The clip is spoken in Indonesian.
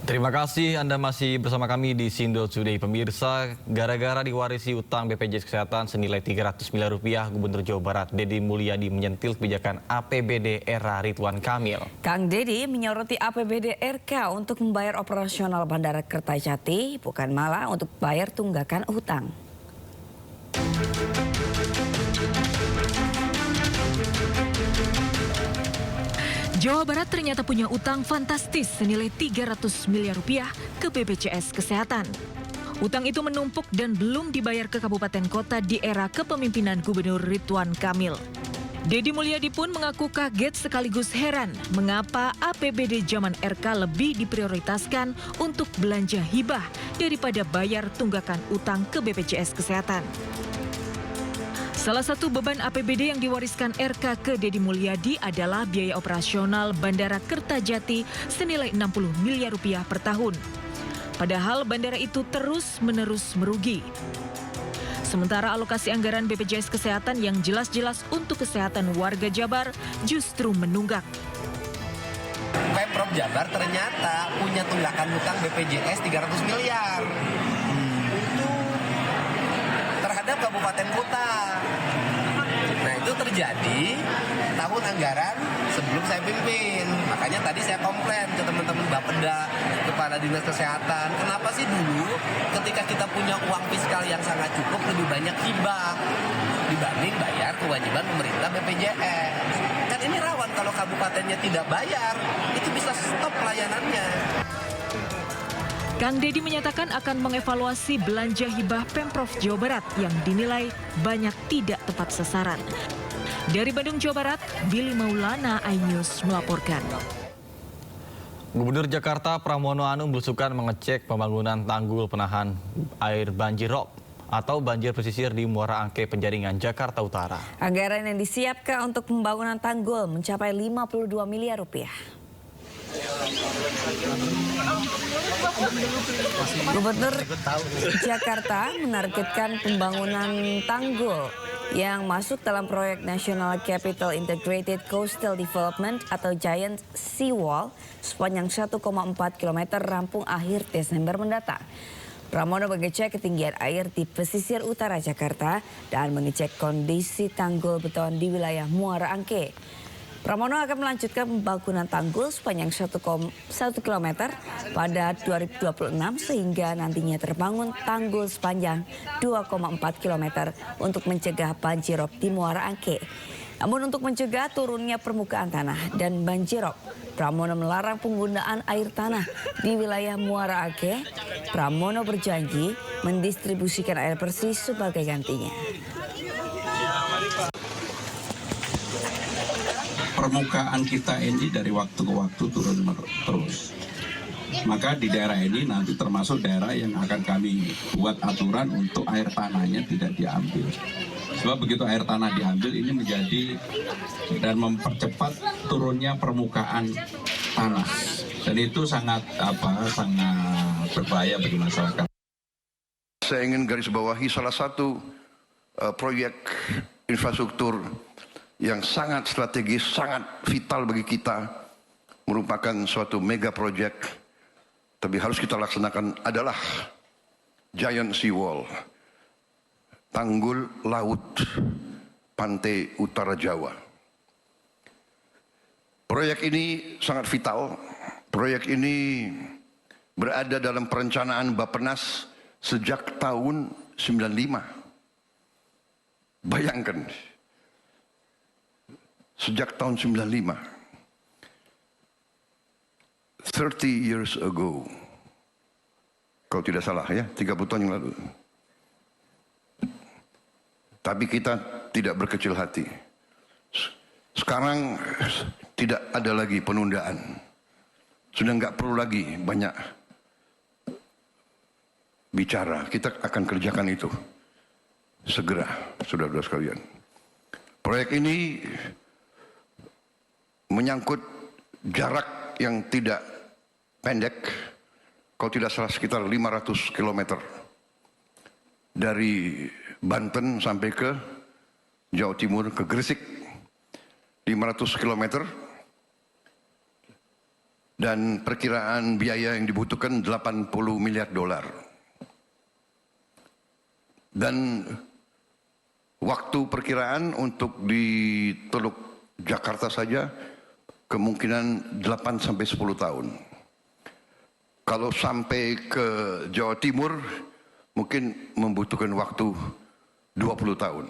Terima kasih Anda masih bersama kami di Sindo Today. Pemirsa, gara-gara diwarisi utang BPJS Kesehatan senilai 300 miliar rupiah, Gubernur Jawa Barat Deddy Mulyadi menyentil kebijakan APBD era Ridwan Kamil. Kang Deddy menyoroti APBD RK untuk membayar operasional Bandara Kertajati, bukan malah untuk bayar tunggakan utang. Jawa Barat ternyata punya utang fantastis senilai 300 miliar rupiah ke BPJS Kesehatan. Utang itu menumpuk dan belum dibayar ke kabupaten kota di era kepemimpinan Gubernur Ridwan Kamil. Deddy Mulyadi pun mengaku kaget sekaligus heran mengapa APBD zaman RK lebih diprioritaskan untuk belanja hibah daripada bayar tunggakan utang ke BPJS Kesehatan. Salah satu beban APBD yang diwariskan RK ke Deddy Mulyadi adalah biaya operasional Bandara Kertajati senilai 60 miliar rupiah per tahun. Padahal bandara itu terus-menerus merugi. Sementara alokasi anggaran BPJS Kesehatan yang jelas-jelas untuk kesehatan warga Jabar justru menunggak. Pemprov Jabar ternyata punya tunggakan hutang BPJS 300 miliar. Terhadap kabupaten kota. Nah, itu terjadi tahun anggaran sebelum saya pimpin. Makanya tadi saya komplain ke teman-teman Bapeda, kepada Dinas Kesehatan. Kenapa sih dulu ketika kita punya uang fiskal yang sangat cukup lebih banyak hibah dibanding bayar kewajiban pemerintah BPJS. Kan ini rawan kalau kabupatennya tidak bayar, itu bisa stop pelayanannya. Kang Deddy menyatakan akan mengevaluasi belanja hibah Pemprov Jawa Barat yang dinilai banyak tidak tepat sasaran. Dari Bandung, Jawa Barat, Billy Maulana, iNews melaporkan. Gubernur Jakarta Pramono Anung belusukan mengecek pembangunan tanggul penahan air banjir rob atau banjir pesisir di Muara Angke, Penjaringan, Jakarta Utara. Anggaran yang disiapkan untuk pembangunan tanggul mencapai 52 miliar rupiah. Gubernur Jakarta menargetkan pembangunan tanggul yang masuk dalam proyek National Capital Integrated Coastal Development atau Giant Seawall sepanjang 1,4 km rampung akhir Desember mendatang. Pramono mengecek ketinggian air di pesisir utara Jakarta dan mengecek kondisi tanggul beton di wilayah Muara Angke. Pramono akan melanjutkan pembangunan tanggul sepanjang 1 km pada 2026 sehingga nantinya terbangun tanggul sepanjang 2,4 km untuk mencegah banjirop di Muara Angke. Namun untuk mencegah turunnya permukaan tanah dan banjirop, Pramono melarang penggunaan air tanah di wilayah Muara Angke. Pramono berjanji mendistribusikan air bersih sebagai gantinya. Permukaan kita ini dari waktu ke waktu turun terus. Maka di daerah ini nanti termasuk daerah yang akan kami buat aturan untuk air tanahnya tidak diambil. Sebab begitu air tanah diambil ini menjadi dan mempercepat turunnya permukaan tanah. Dan itu sangat berbahaya bagi masyarakat. Saya ingin garis bawahi salah satu proyek infrastruktur yang sangat strategis, sangat vital bagi kita, merupakan suatu mega project, tapi harus kita laksanakan adalah Giant Seawall, tanggul laut pantai utara Jawa. Proyek ini sangat vital, proyek ini berada dalam perencanaan Bappenas sejak tahun 95. Bayangkan, sejak tahun 95, 30 years ago, kalau tidak salah ya, 30 tahun yang lalu. Tapi kita tidak berkecil hati. Sekarang tidak ada lagi penundaan. Sudah nggak perlu lagi banyak bicara. Kita akan kerjakan itu segera, saudara-saudara sekalian. Proyek ini menyangkut jarak yang tidak pendek, kalau tidak salah sekitar 500 km dari Banten sampai ke Jawa Timur, ke Gresik, 500 km dan perkiraan biaya yang dibutuhkan 80 miliar dolar. Dan waktu perkiraan untuk di Teluk Jakarta saja kemungkinan 8 sampai 10 tahun. Kalau sampai ke Jawa Timur mungkin membutuhkan waktu 20 tahun.